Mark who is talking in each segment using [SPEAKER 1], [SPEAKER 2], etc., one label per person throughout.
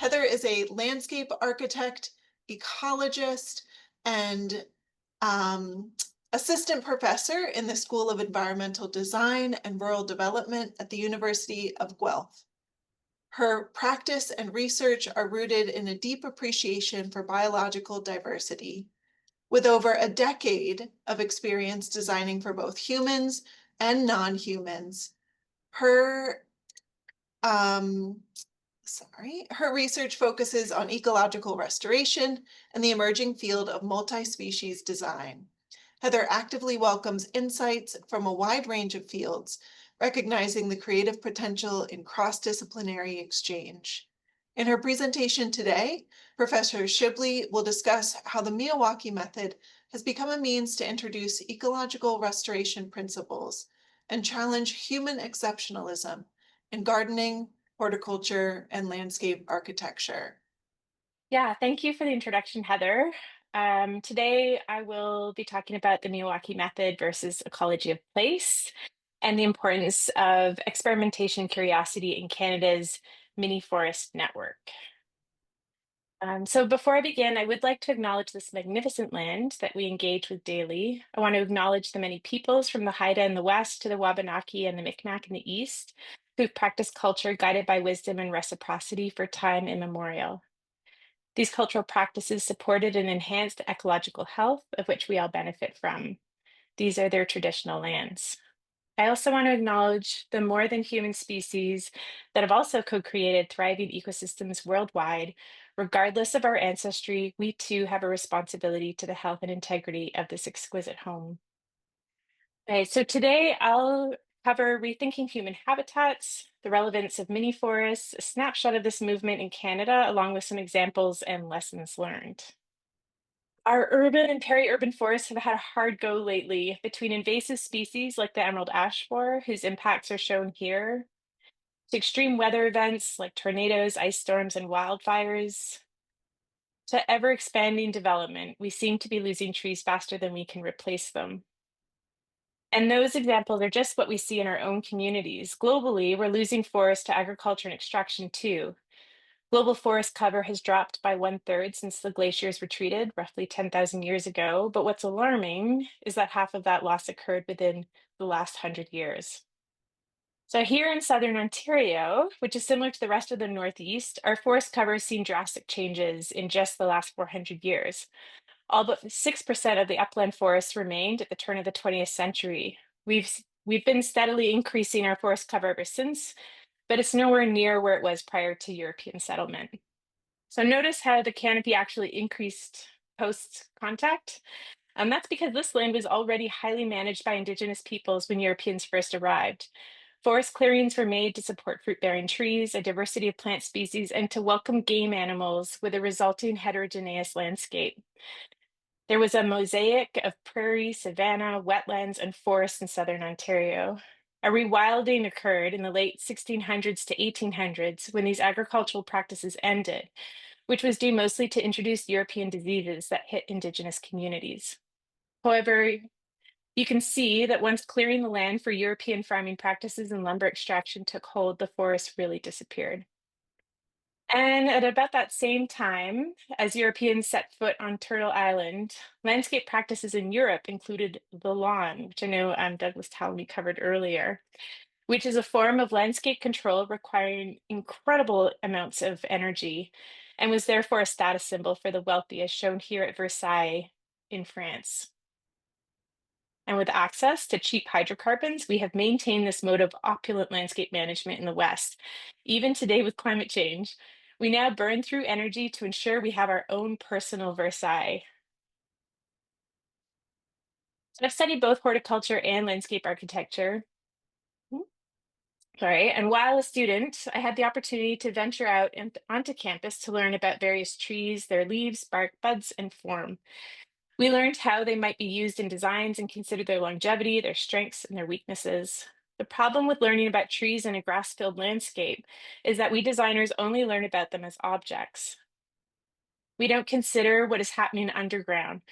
[SPEAKER 1] Heather is a landscape architect, ecologist, and assistant professor in the School of Environmental Design and Rural Development at the University of Guelph. Her practice and research are rooted in a deep appreciation for biological diversity. With over a decade of experience designing for both humans and non-humans, her her research focuses on ecological restoration and the emerging field of multi-species design. Heather actively welcomes insights from a wide range of fields, recognizing the creative potential in cross-disciplinary exchange. In her presentation today, Professor Schibli will discuss how the Miyawaki Method has become a means to introduce ecological restoration principles and challenge human exceptionalism in gardening, horticulture, and landscape architecture.
[SPEAKER 2] Yeah, thank you for the introduction, Heather. Today, I will be talking about the Miyawaki method versus ecology of place and the importance of experimentation curiosity in Canada's mini-forest network. So before I begin, I would like to acknowledge this magnificent land that we engage with daily. I want to acknowledge the many peoples from the Haida in the west to the Wabanaki and the Micmac in the east who've practiced culture guided by wisdom and reciprocity for time immemorial. These cultural practices supported and enhanced the ecological health of which we all benefit from. These are their traditional lands. I also want to acknowledge the more than human species that have also co-created thriving ecosystems worldwide. Regardless of our ancestry, we too have a responsibility to the health and integrity of this exquisite home. Okay, so today I'll cover rethinking human habitats, the relevance of mini forests, a snapshot of this movement in Canada, along with some examples and lessons learned. Our urban and peri-urban forests have had a hard go lately between invasive species like the emerald ash borer, whose impacts are shown here, to extreme weather events like tornadoes, ice storms, and wildfires, to ever-expanding development. We seem to be losing trees faster than we can replace them. And those examples are just what we see in our own communities. Globally, we're losing forests to agriculture and extraction too. Global forest cover has dropped by 1/3 since the glaciers retreated roughly 10,000 years ago. But what's alarming is that half of that loss occurred within the last 100 years. So here in southern Ontario, which is similar to the rest of the Northeast, our forest cover has seen drastic changes in just the last 400 years. All but 6% of the upland forests remained at the turn of the 20th century. We've been steadily increasing our forest cover ever since, but it's nowhere near where it was prior to European settlement. So notice how the canopy actually increased post contact. That's because this land was already highly managed by Indigenous peoples when Europeans first arrived. Forest clearings were made to support fruit-bearing trees, a diversity of plant species, and to welcome game animals with a resulting heterogeneous landscape. There was a mosaic of prairie, savanna, wetlands, and forests in southern Ontario. A rewilding occurred in the late 1600s to 1800s when these agricultural practices ended, which was due mostly to introduced European diseases that hit Indigenous communities. However, you can see that once clearing the land for European farming practices and lumber extraction took hold, the forest really disappeared. And at about that same time, as Europeans set foot on Turtle Island, landscape practices in Europe included the lawn, which I know Doug was telling me covered earlier, which is a form of landscape control requiring incredible amounts of energy and was therefore a status symbol for the wealthy, as shown here at Versailles in France. And with access to cheap hydrocarbons, we have maintained this mode of opulent landscape management in the West. Even today, with climate change, we now burn through energy to ensure we have our own personal Versailles. So I've studied both horticulture and landscape architecture. Sorry, and while a student, I had the opportunity to venture out and onto campus to learn about various trees, their leaves, bark, buds, and form. We learned how they might be used in designs and considered their longevity, their strengths, and their weaknesses. The problem with learning about trees in a grass-filled landscape is that we designers only learn about them as objects. We don't consider what is happening underground,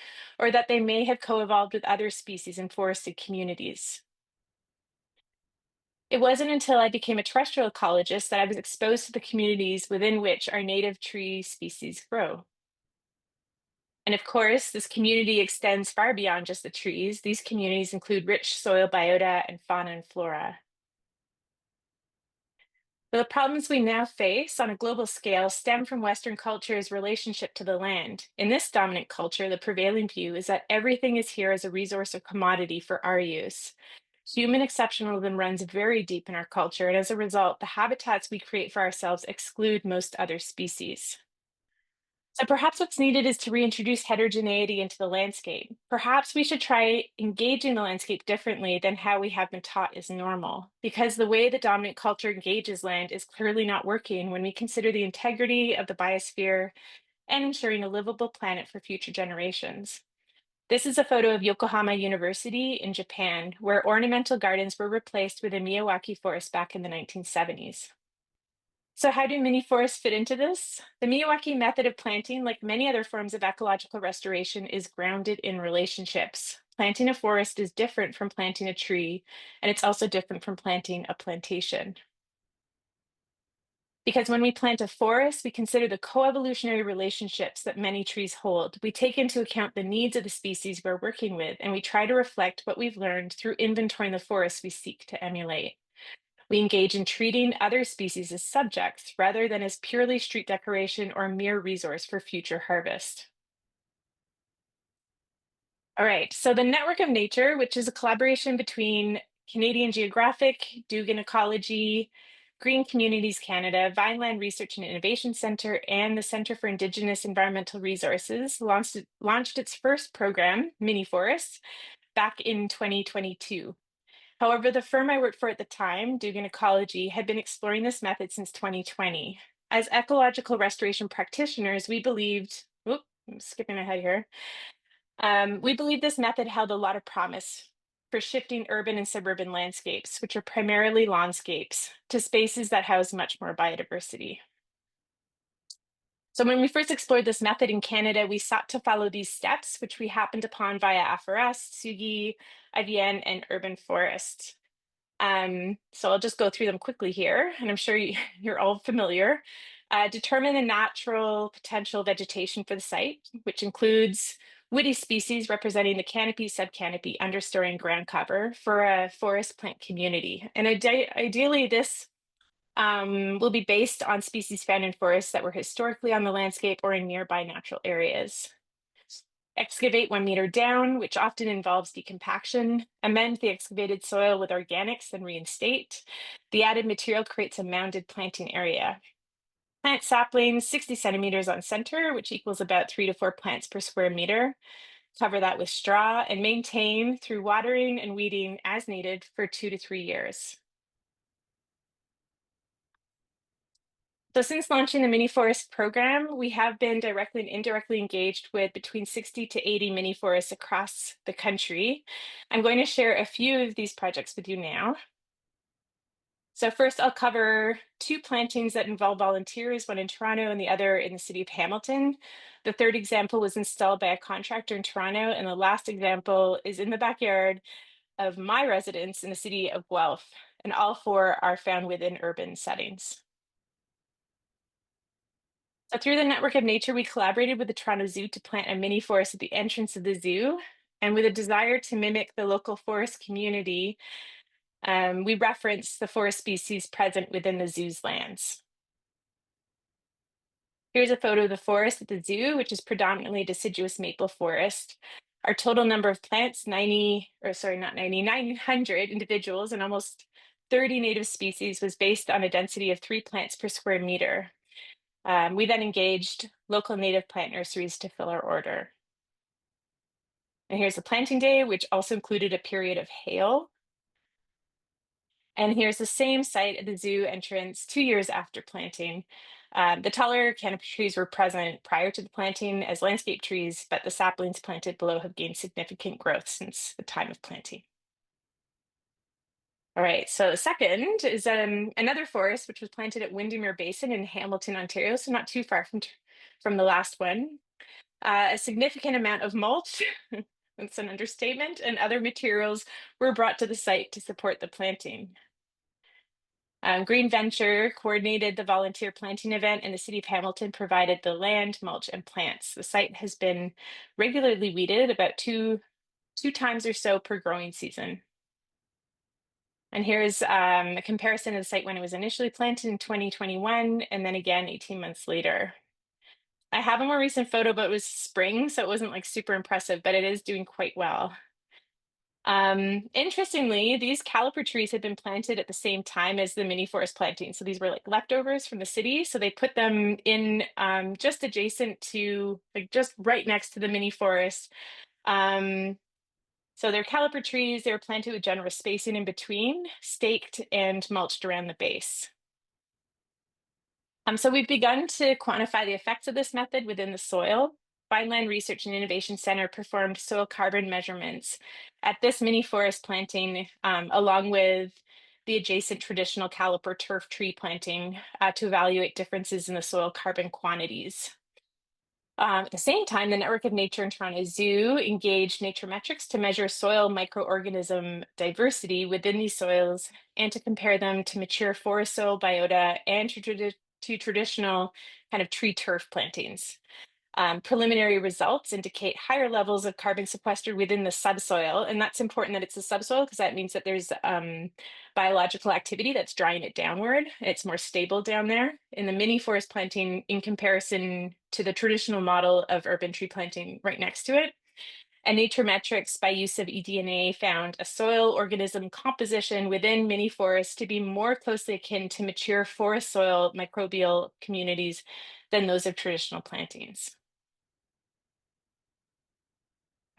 [SPEAKER 2] or that they may have co-evolved with other species in forested communities. It wasn't until I became a terrestrial ecologist that I was exposed to the communities within which our native tree species grow. And of course, this community extends far beyond just the trees. These communities include rich soil biota and fauna and flora. The problems we now face on a global scale stem from Western culture's relationship to the land. In this dominant culture, the prevailing view is that everything is here as a resource or commodity for our use. Human exceptionalism runs very deep in our culture, and as a result, the habitats we create for ourselves exclude most other species. So perhaps what's needed is to reintroduce heterogeneity into the landscape. Perhaps we should try engaging the landscape differently than how we have been taught is normal, because the way the dominant culture engages land is clearly not working when we consider the integrity of the biosphere and ensuring a livable planet for future generations. This is a photo of Yokohama University in Japan, where ornamental gardens were replaced with a Miyawaki forest back in the 1970s. So how do mini forests fit into this? The Miyawaki method of planting, like many other forms of ecological restoration, is grounded in relationships. Planting a forest is different from planting a tree, and it's also different from planting a plantation. Because when we plant a forest, we consider the coevolutionary relationships that many trees hold. We take into account the needs of the species we're working with, and we try to reflect what we've learned through inventorying the forests we seek to emulate. We engage in treating other species as subjects rather than as purely street decoration or mere resource for future harvest. All right, so the Network of Nature, which is a collaboration between Canadian Geographic, Dugan Ecology, Green Communities Canada, Vineland Research and Innovation Centre, and the Centre for Indigenous Environmental Resources, launched its first program, Miniforests, back in 2022. However, the firm I worked for at the time, Dugan Ecology, had been exploring this method since 2020. As ecological restoration practitioners, we believed, I'm skipping ahead here. We believed this method held a lot of promise for shifting urban and suburban landscapes, which are primarily lawnscapes, to spaces that house much more biodiversity. So when we first explored this method in Canada, we sought to follow these steps, which we happened upon via Aforest, Sugi, IVN, and urban forest. So I'll just go through them quickly here, and I'm sure you're all familiar. Determine the natural potential vegetation for the site, which includes woody species representing the canopy, subcanopy, understory, and ground cover for a forest plant community. And ideally, this will be based on species found in forests that were historically on the landscape or in nearby natural areas. Excavate 1 meter down, which often involves decompaction. Amend the excavated soil with organics, then reinstate. The added material creates a mounded planting area. Plant saplings 60 centimeters on center, which equals about 3 to 4 plants per square meter. Cover that with straw and maintain through watering and weeding as needed for 2 to 3 years. So since launching the Mini Forest program, we have been directly and indirectly engaged with between 60 to 80 mini forests across the country. I'm going to share a few of these projects with you now. So first, I'll cover 2 plantings that involve volunteers, one in Toronto and the other in the city of Hamilton. The third example was installed by a contractor in Toronto, and the last example is in the backyard of my residence in the city of Guelph, and all 4 are found within urban settings. So through the Network of Nature, we collaborated with the Toronto Zoo to plant a mini forest at the entrance of the zoo. And with a desire to mimic the local forest community, we referenced the forest species present within the zoo's lands. Here's a photo of the forest at the zoo, which is predominantly deciduous maple forest. Our total number of plants, 900 individuals and almost 30 native species was based on a density of 3 plants per square meter. We then engaged local native plant nurseries to fill our order. And here's the planting day, which also included a period of hail. And here's the same site at the zoo entrance 2 years after planting. The taller canopy trees were present prior to the planting as landscape trees, but the saplings planted below have gained significant growth since the time of planting. All right, so the second is another forest which was planted at Windermere Basin in Hamilton, Ontario, so not too far from the last one. A significant amount of mulch, that's an understatement, and other materials were brought to the site to support the planting. Green Venture coordinated the volunteer planting event, and the city of Hamilton provided the land, mulch, and plants. The site has been regularly weeded about two times or so per growing season. And here's a comparison of the site when it was initially planted in 2021, and then again 18 months later. I have a more recent photo, but it was spring, so it wasn't like super impressive, but it is doing quite well. Interestingly, these caliper trees had been planted at the same time as the mini forest planting. So these were like leftovers from the city. So they put them in just adjacent to, like just right next to the mini forest. Um, so they're caliper trees. They were planted with generous spacing in between, staked and mulched around the base. So we've begun to quantify the effects of this method within the soil. Vineland Research and Innovation Center performed soil carbon measurements at this mini forest planting, along with the adjacent traditional caliper turf tree planting to evaluate differences in the soil carbon quantities. At the same time, the Network of Nature and Toronto Zoo engaged Naturemetrics to measure soil microorganism diversity within these soils and to compare them to mature forest soil biota and to traditional kind of tree turf plantings. Preliminary results indicate higher levels of carbon sequestered within the subsoil. And that's important that it's a subsoil because that means that there's biological activity that's drying it downward. It's more stable down there. In the mini forest planting, in comparison to the traditional model of urban tree planting right next to it. And Naturemetrics, by use of eDNA, found a soil organism composition within mini forests to be more closely akin to mature forest soil microbial communities than those of traditional plantings.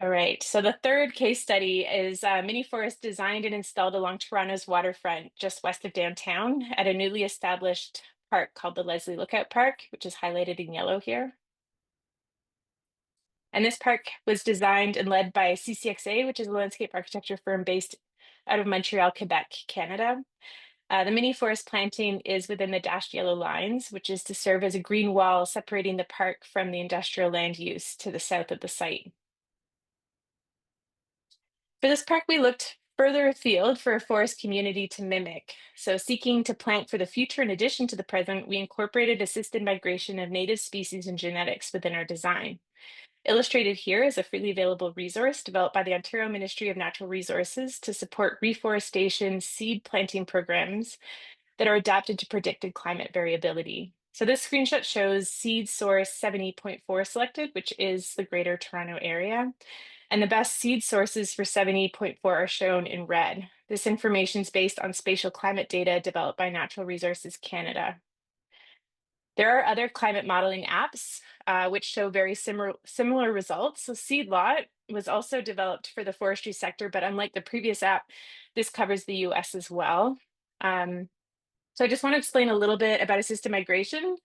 [SPEAKER 2] All right, so the third case study is a mini forest designed and installed along Toronto's waterfront, just west of downtown, at a newly established park called the Leslie Lookout Park, which is highlighted in yellow here. And this park was designed and led by CCXA, which is a landscape architecture firm based out of Montreal, Quebec, Canada. The mini forest planting is within the dashed yellow lines, which is to serve as a green wall separating the park from the industrial land use to the south of the site. For this park, we looked further afield for a forest community to mimic. So seeking to plant for the future in addition to the present, we incorporated assisted migration of native species and genetics within our design. Illustrated here is a freely available resource developed by the Ontario Ministry of Natural Resources to support reforestation seed planting programs that are adapted to predicted climate variability. So this screenshot shows seed source 70.4 selected, which is the Greater Toronto Area. And the best seed sources for 70.4 are shown in red. This information is based on spatial climate data developed by Natural Resources Canada. There are other climate modeling apps which show very similar results. So Seedlot was also developed for the forestry sector, but unlike the previous app, this covers the US as well. So I just want to explain a little bit about assisted migration.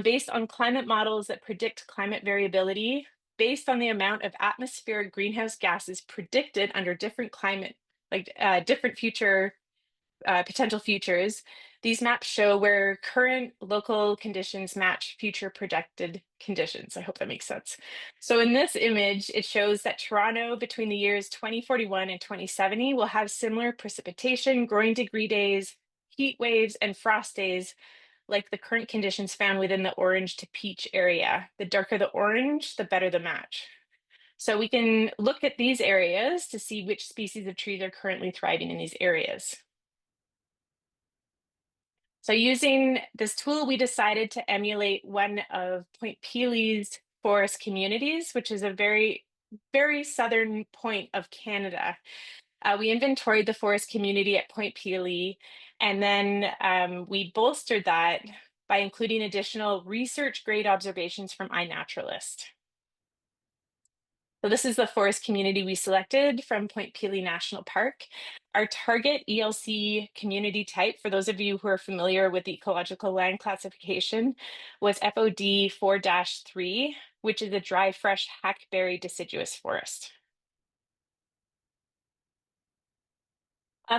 [SPEAKER 2] Based on climate models that predict climate variability, based on the amount of atmospheric greenhouse gases predicted under different climate, like different future potential futures, these maps show where current local conditions match future projected conditions. I hope that makes sense. So in this image, it shows that Toronto between the years 2041 and 2070 will have similar precipitation, growing degree days, heat waves, and frost days like the current conditions found within the orange to peach area. The darker the orange, the better the match. So we can look at these areas to see which species of trees are currently thriving in these areas. So using this tool, we decided to emulate one of Point Peely's forest communities, which is a very, very southern point of Canada. We inventoried the forest community at Point Peely, and then we bolstered that by including additional research grade observations from iNaturalist. So this is the forest community we selected from Point Peely National Park. Our target ELC community type, for those of you who are familiar with the ecological land classification, was FOD 4-3, which is a dry, fresh hackberry deciduous forest.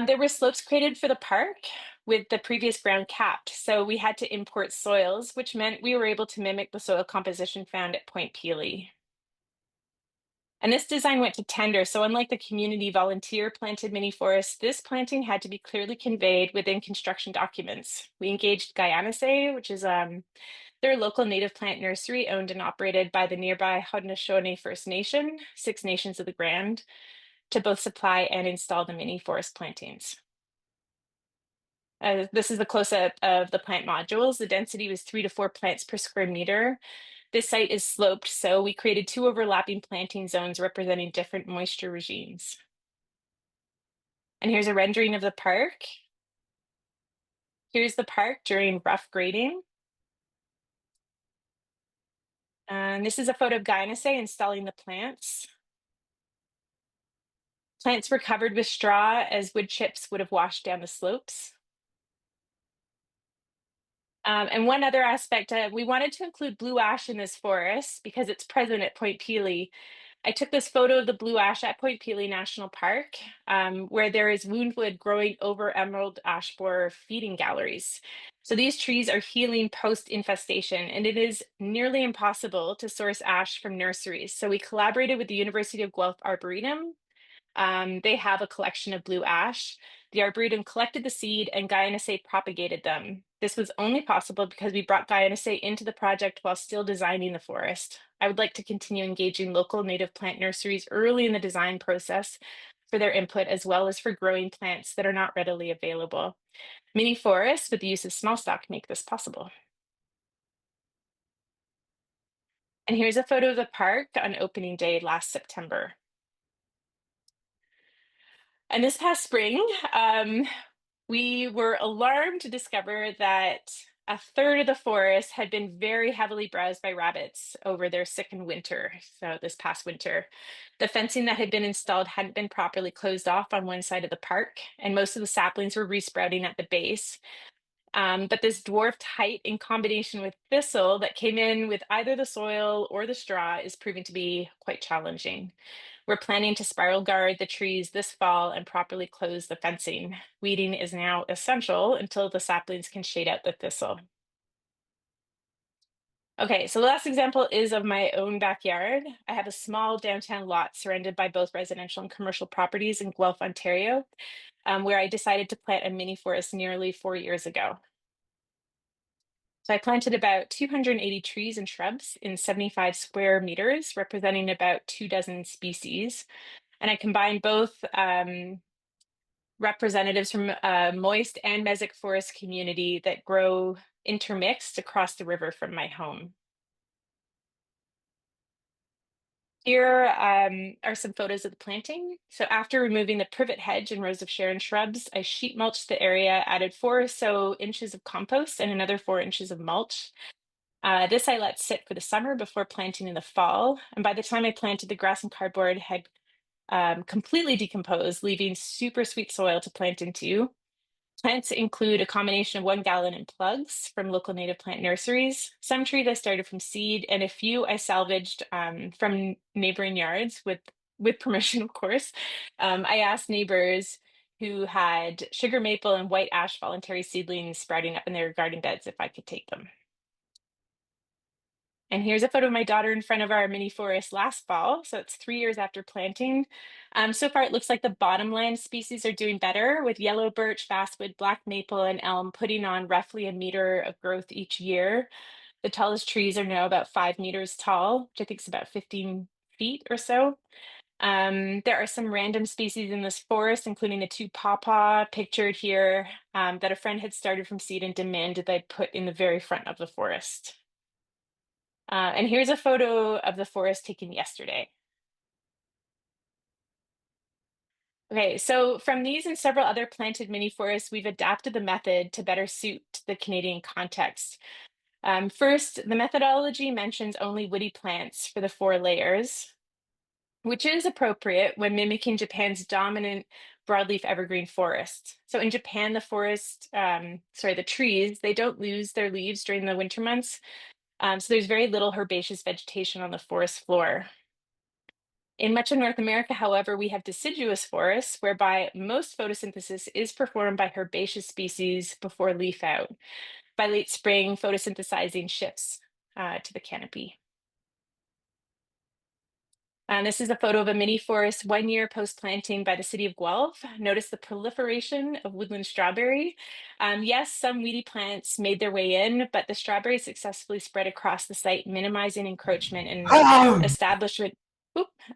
[SPEAKER 2] There were slopes created for the park with the previous ground capped. So we had to import soils, which meant we were able to mimic the soil composition found at Point Peely. And this design went to tender. So unlike the community volunteer planted mini forests, this planting had to be clearly conveyed within construction documents. We engaged Guyanace, which is their local native plant nursery owned and operated by the nearby Haudenosaunee First Nation, Six Nations of the Grand, to both supply and install the mini forest plantings. This is the close-up of the plant modules. The density was 3 to 4 plants per square meter. This site is sloped, so we created 2 overlapping planting zones representing different moisture regimes. And here's a rendering of the park. Here's the park during rough grading. And this is a photo of Guyanace installing the plants. Plants were covered with straw as wood chips would have washed down the slopes. And one other aspect, we wanted to include blue ash in this forest because it's present at Point Pelee. I took this photo of the blue ash at Point Pelee National Park, where there is woundwood growing over emerald ash borer feeding galleries. So these trees are healing post-infestation, and it is nearly impossible to source ash from nurseries. So we collaborated with the University of Guelph Arboretum. They have a collection of blue ash. The Arboretum collected the seed and Guyanace propagated them. This was only possible because we brought Guyanace into the project while still designing the forest. I would like to continue engaging local native plant nurseries early in the design process for their input, as well as for growing plants that are not readily available. Mini forests with the use of small stock make this possible. And here's a photo of the park on opening day last September. And this past spring, we were alarmed to discover that a third of the forest had been very heavily browsed by rabbits over their sickened winter. So this past winter, the fencing that had been installed hadn't been properly closed off on one side of the park, and most of the saplings were resprouting at the base. But this dwarfed height in combination with thistle that came in with either the soil or the straw is proving to be quite challenging. We're planning to spiral guard the trees this fall and properly close the fencing. Weeding is now essential until the saplings can shade out the thistle. Okay, so the last example is of my own backyard. I have a small downtown lot surrounded by both residential and commercial properties in Guelph, Ontario, where I decided to plant a mini forest nearly 4 years ago. So I planted about 280 trees and shrubs in 75 square meters, representing about 24 species. And I combined both representatives from moist and mesic forest community that grow intermixed across the river from my home. Here are some photos of the planting. So after removing the privet hedge and rows of Sharon shrubs, I sheet mulched the area, added 4 or so inches of compost and another 4 inches of mulch. This I let sit for the summer before planting in the fall. And by the time I planted, the grass and cardboard had completely decomposed, leaving super sweet soil to plant into. Plants include a combination of 1 gallon in plugs from local native plant nurseries. Some trees I started from seed, and a few I salvaged from neighboring yards with permission, of course. I asked neighbors who had sugar maple and white ash voluntary seedlings sprouting up in their garden beds if I could take them. And here's a photo of my daughter in front of our mini forest last fall. So it's 3 years after planting. So far, it looks like the bottomland species are doing better, with yellow birch, basswood, black maple, and elm putting on roughly a meter of growth each year. The tallest trees are now about 5 meters tall, which I think is about 15 feet or so. There are some random species in this forest, including the 2 pawpaw pictured here that a friend had started from seed and demanded I put in the very front of the forest. And here's a photo of the forest taken yesterday. Okay, so from these and several other planted mini forests, we've adapted the method to better suit the Canadian context. First, the methodology mentions only woody plants for the 4 layers, which is appropriate when mimicking Japan's dominant broadleaf evergreen forest. So in Japan, the trees, they don't lose their leaves during the winter months. So there's very little herbaceous vegetation on the forest floor. In much of North America, however, we have deciduous forests whereby most photosynthesis is performed by herbaceous species before leaf out. By late spring, photosynthesizing shifts to the canopy. This is a photo of a mini forest 1 year post-planting by the city of Guelph. Notice the proliferation of woodland strawberry. Yes, some weedy plants made their way in, but the strawberry successfully spread across the site, minimizing encroachment establishment,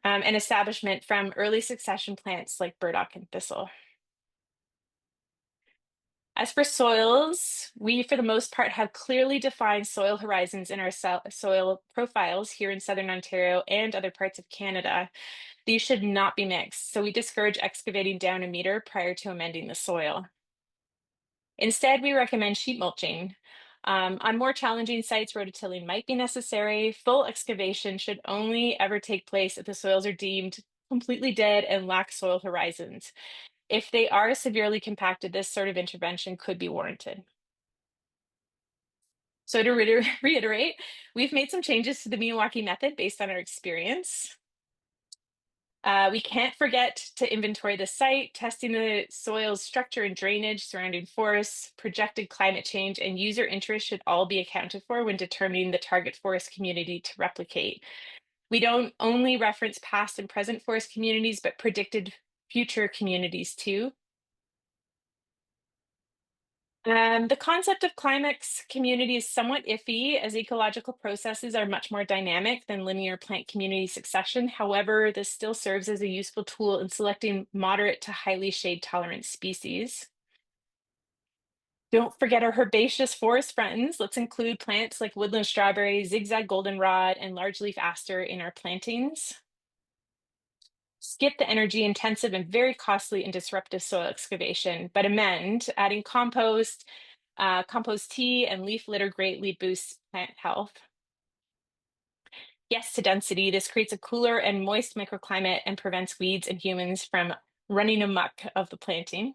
[SPEAKER 2] and establishment from early succession plants like burdock and thistle. As for soils, we, for the most part, have clearly defined soil horizons in our soil profiles here in Southern Ontario and other parts of Canada. These should not be mixed, so we discourage excavating down a meter prior to amending the soil. Instead, we recommend sheet mulching. On more challenging sites, rototilling might be necessary. Full excavation should only ever take place if the soils are deemed completely dead and lack soil horizons. If they are severely compacted, this sort of intervention could be warranted. So to reiterate, we've made some changes to the Miyawaki method based on our experience. We can't forget to inventory the site, testing the soil's structure and drainage, surrounding forests, projected climate change, and user interest should all be accounted for when determining the target forest community to replicate. We don't only reference past and present forest communities, but predicted future communities too. The concept of climax community is somewhat iffy, as ecological processes are much more dynamic than linear plant community succession. However, this still serves as a useful tool in selecting moderate to highly shade tolerant species. Don't forget our herbaceous forest friends. Let's include plants like woodland strawberry, zigzag goldenrod, and large-leaf aster in our plantings. Skip the energy intensive and very costly and disruptive soil excavation, but amend, adding compost, compost tea, and leaf litter greatly boosts plant health. Yes to density. This creates a cooler and moist microclimate and prevents weeds and humans from running amok of the planting.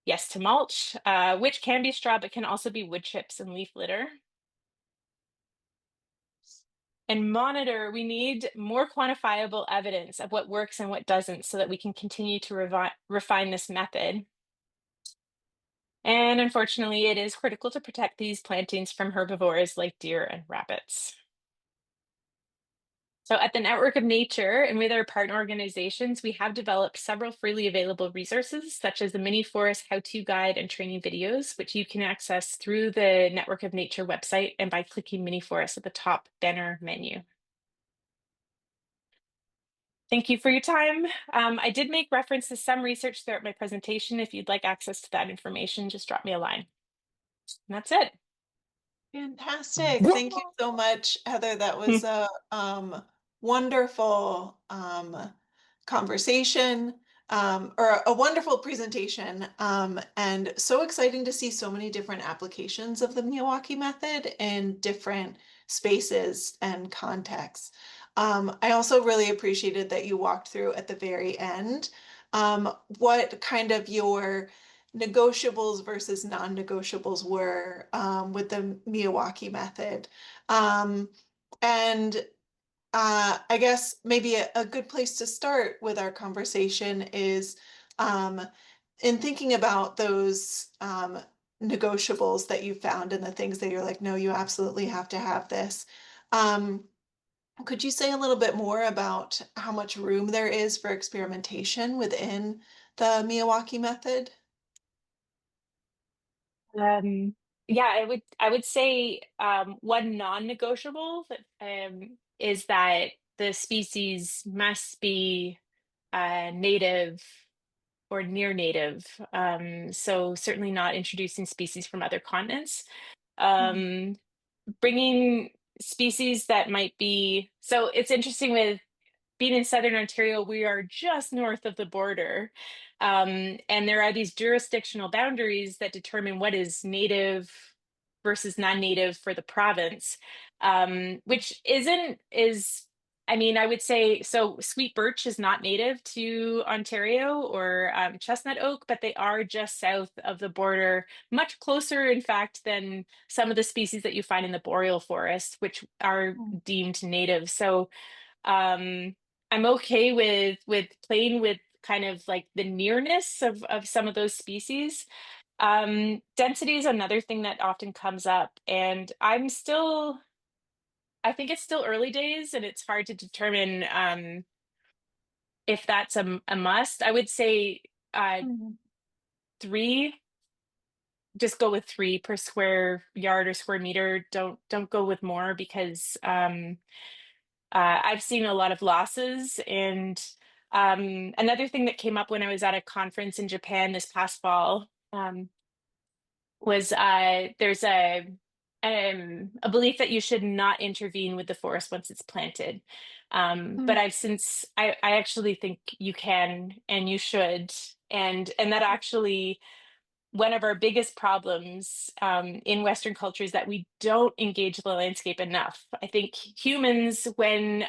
[SPEAKER 2] Yes to mulch, which can be straw, but can also be wood chips and leaf litter. And monitor, we need more quantifiable evidence of what works and what doesn't so that we can continue to refine this method. And unfortunately, it is critical to protect these plantings from herbivores like deer and rabbits. So at the Network of Nature and with our partner organizations, we have developed several freely available resources, such as the Miniforest how-to guide and training videos, which you can access through the Network of Nature website and by clicking Miniforest at the top banner menu. Thank you for your time. I did make reference to some research throughout my presentation. If you'd like access to that information, just drop me a line. And that's it.
[SPEAKER 1] Fantastic. Thank you so much, Heather. That was a wonderful conversation or a wonderful presentation, and so exciting to see so many different applications of the Miyawaki method in different spaces and contexts. I also really appreciated that you walked through at the very end what kind of your negotiables versus non-negotiables were with the Miyawaki method. And I guess maybe a good place to start with our conversation is in thinking about those negotiables that you found and the things that you're like, no, you absolutely have to have this. Could you say a little bit more about how much room there is for experimentation within the Miyawaki method?
[SPEAKER 2] Um, yeah, I would say one non-negotiable that, is that the species must be native or near native. So certainly not introducing species from other continents.
[SPEAKER 1] Mhm.
[SPEAKER 2] Bringing species that might be, so it's interesting with being in Southern Ontario, we are just north of the border. And there are these jurisdictional boundaries that determine what is native versus non-native for the province, which I mean, I would say, so sweet birch is not native to Ontario or chestnut oak, but they are just south of the border, much closer, in fact, than some of the species that you find in the boreal forest, which are deemed native. So I'm okay with playing with kind of like the nearness of some of those species. Density is another thing that often comes up, and I think it's still early days and it's hard to determine if that's a must. I would say
[SPEAKER 1] Mhm.
[SPEAKER 2] three, just go with three per square yard or square meter. Don't go with more because I've seen a lot of losses. And another thing that came up when I was at a conference in Japan this past fall was there's a belief that you should not intervene with the forest once it's planted. But
[SPEAKER 1] Mm.
[SPEAKER 2] I actually think you can and you should. And that actually one of our biggest problems in Western culture is that we don't engage the landscape enough. I think humans, when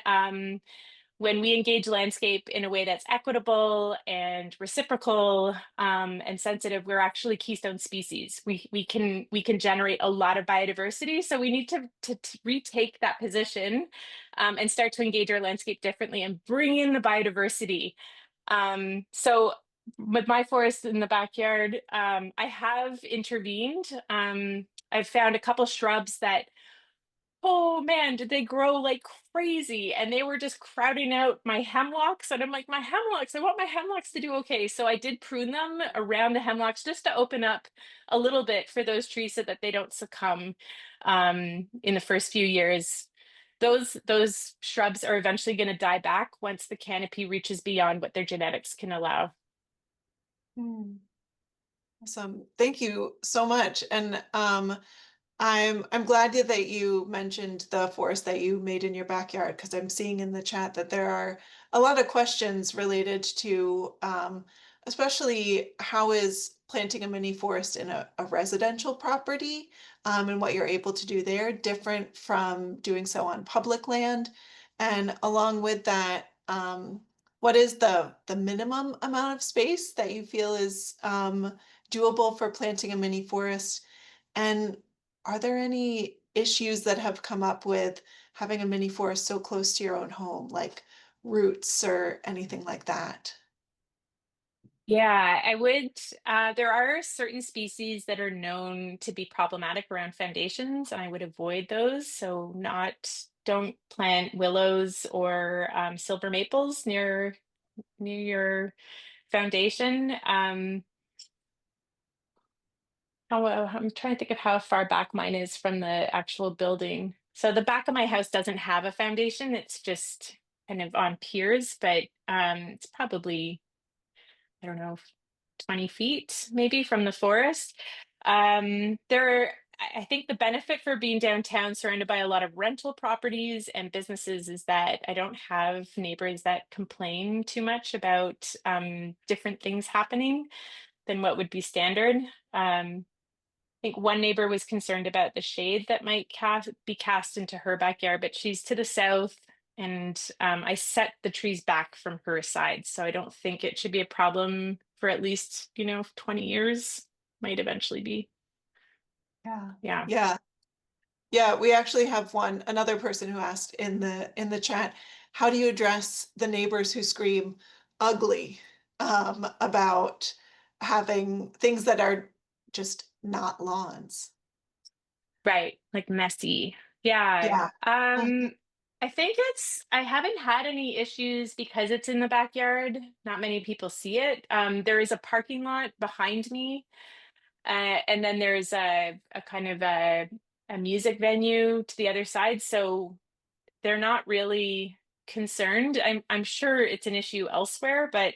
[SPEAKER 2] we engage landscape in a way that's equitable and reciprocal and sensitive, we're actually keystone species. We can generate a lot of biodiversity. So we need to retake that position and start to engage our landscape differently and bring in the biodiversity. So with my forest in the backyard, I have intervened. I've found a couple shrubs that, oh man, did they grow like crazy? And they were just crowding out my hemlocks. And I'm like, my hemlocks, I want my hemlocks to do okay. So I did prune them around the hemlocks just to open up a little bit for those trees so that they don't succumb in the first few years. Those shrubs are eventually going to die back once the canopy reaches beyond what their genetics can allow.
[SPEAKER 1] Mm. Awesome. Thank you so much. And I'm glad that you mentioned the forest that you made in your backyard because I'm seeing in the chat that there are a lot of questions related to especially how is planting a mini forest in a residential property and what you're able to do there different from doing so on public land. And along with that, what is the minimum amount of space that you feel is doable for planting a mini forest? And are there any issues that have come up with having a mini forest so close to your own home, like roots or anything like that?
[SPEAKER 2] Yeah, I would. There are certain species that are known to be problematic around foundations, and I would avoid those. So, don't plant willows or silver maples near your foundation. I'm trying to think of how far back mine is from the actual building. So the back of my house doesn't have a foundation; it's just kind of on piers, but it's probably I don't know 20 feet maybe from the forest. I think the benefit for being downtown, surrounded by a lot of rental properties and businesses, is that I don't have neighbors that complain too much about different things happening than what would be standard. I think one neighbor was concerned about the shade that might be cast into her backyard, but she's to the south, and I set the trees back from her side, so I don't think it should be a problem for at least 20 years. Might eventually be.
[SPEAKER 1] Yeah.
[SPEAKER 2] Yeah.
[SPEAKER 1] Yeah. Yeah, we actually have another person who asked in the chat, how do you address the neighbors who scream ugly about having things that are just not lawns?
[SPEAKER 2] Right, like messy. Yeah.
[SPEAKER 1] Yeah. Mhm.
[SPEAKER 2] I haven't had any issues because it's in the backyard. Not many people see it. There is a parking lot behind me. And then there's a kind of a music venue to the other side. So they're not really concerned. I'm sure it's an issue elsewhere, but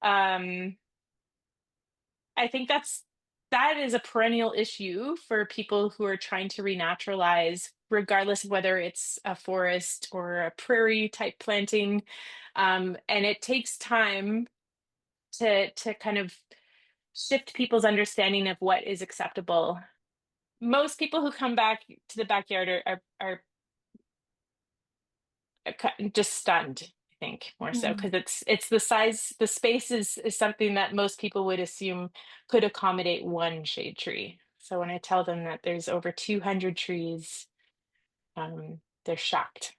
[SPEAKER 2] um, I think that is a perennial issue for people who are trying to renaturalize, regardless of whether it's a forest or a prairie type planting. And it takes time to kind of shift people's understanding of what is acceptable. Most people who come back to the backyard are just stunned, I think, more so
[SPEAKER 1] Mm.
[SPEAKER 2] because it's the size, the space is something that most people would assume could accommodate one shade tree. So when I tell them that there's over 200 trees, they're shocked.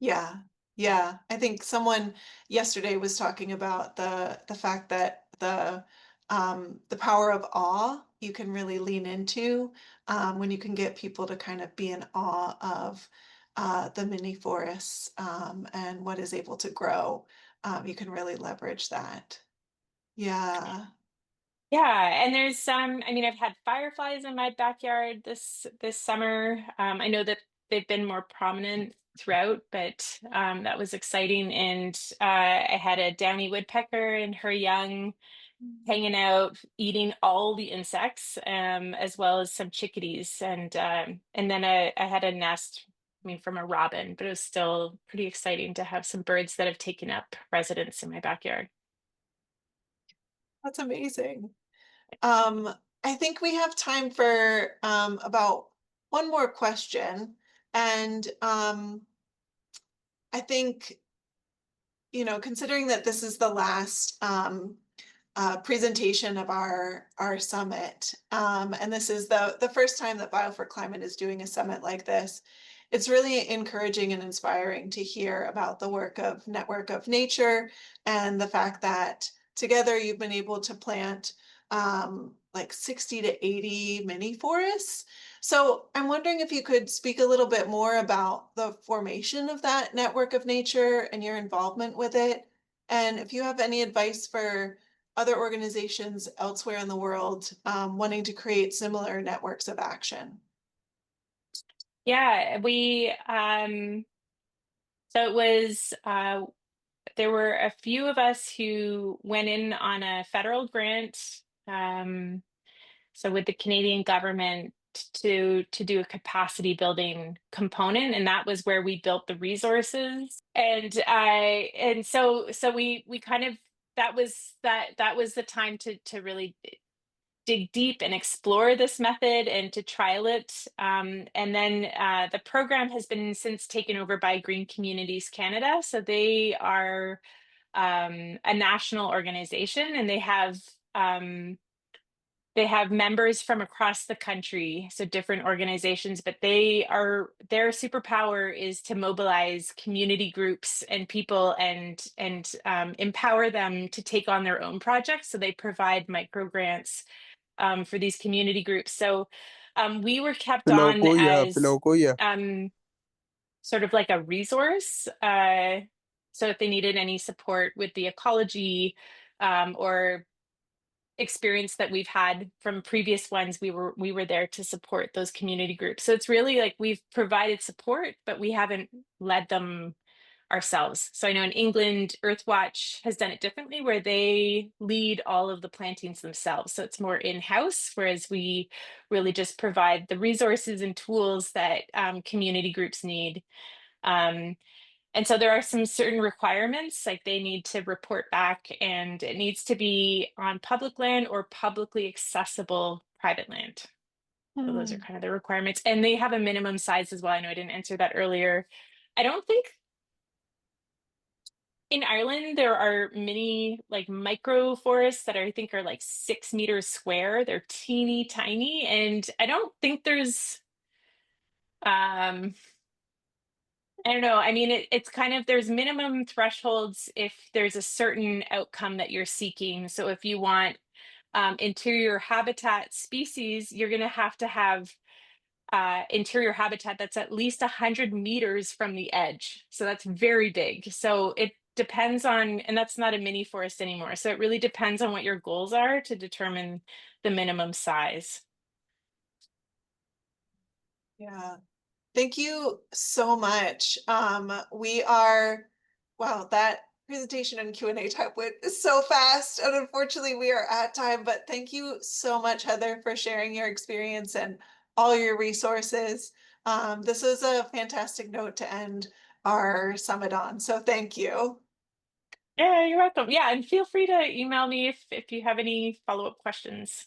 [SPEAKER 1] Yeah, yeah. I think someone yesterday was talking about the fact that the power of awe you can really lean into when you can get people to kind of be in awe of the mini forests and what is able to grow. You can really leverage that. Yeah,
[SPEAKER 2] Yeah, and there's some, I mean, I've had fireflies in my backyard this summer. I know that they've been more prominent throughout, but that was exciting. And I had a downy woodpecker and her young hanging out, eating all the insects, as well as some chickadees. And then I had a nest, I mean, from a robin, but it was still pretty exciting to have some birds that have taken up residence in my backyard.
[SPEAKER 1] that's amazing. Um, I think we have time for about one more question. And I think, considering that this is the last presentation of our summit, and this is the first time that Bio for Climate is doing a summit like this. It's really encouraging and inspiring to hear about the work of Network of Nature and the fact that together you've been able to plant like 60 to 80 mini forests. So I'm wondering if you could speak a little bit more about the formation of that Network of Nature and your involvement with it. And if you have any advice for other organizations elsewhere in the world wanting to create similar networks of action.
[SPEAKER 2] Yeah, so it was there were a few of us who went in on a federal grant, so with the Canadian government to do a capacity building component, and that was where we built the resources. And we kind of that was the time to really dig deep and explore this method and to trial it. And then the program has been since taken over by Green Communities Canada. So they are a national organization, and they have members from across the country, so different organizations, but their superpower is to mobilize community groups and people and empower them to take on their own projects. So they provide micro grants for these community groups. So we were kept on as
[SPEAKER 3] Pilokoya.
[SPEAKER 2] sort of like a resource. So if they needed any support with the ecology or experience that we've had from previous ones, we were there to support those community groups. So it's really like we've provided support, but we haven't led them ourselves. So I know in England, Earthwatch has done it differently, where they lead all of the plantings themselves. So it's more in-house, whereas we really just provide the resources and tools that community groups need. Um, and so there are some certain requirements, like they need to report back, and it needs to be on public land or publicly accessible private land. So those are
[SPEAKER 1] Hmm.
[SPEAKER 2] kind of the requirements. And they have a minimum size as well. I know I didn't answer that earlier. I don't think in Ireland there are many like micro forests that I think are like 6 meters square. They're teeny tiny. And I don't think there's um I don't know. I mean, it's kind of there's minimum thresholds if there's a certain outcome that you're seeking. So if you want interior habitat species, you're going to have interior habitat that's at least 100 meters from the edge. So that's very big. So it depends on, and that's not a mini forest anymore. So it really depends on what your goals are to determine the minimum size.
[SPEAKER 1] Yeah. Thank you so much. Wow, that presentation and Q&A time went so fast, and unfortunately we are at time, but thank you so much, Heather, for sharing your experience and all your resources. This is a fantastic note to end our summit on, so thank you.
[SPEAKER 2] Yeah, you're welcome. Yeah, and feel free to email me if you have any follow-up questions.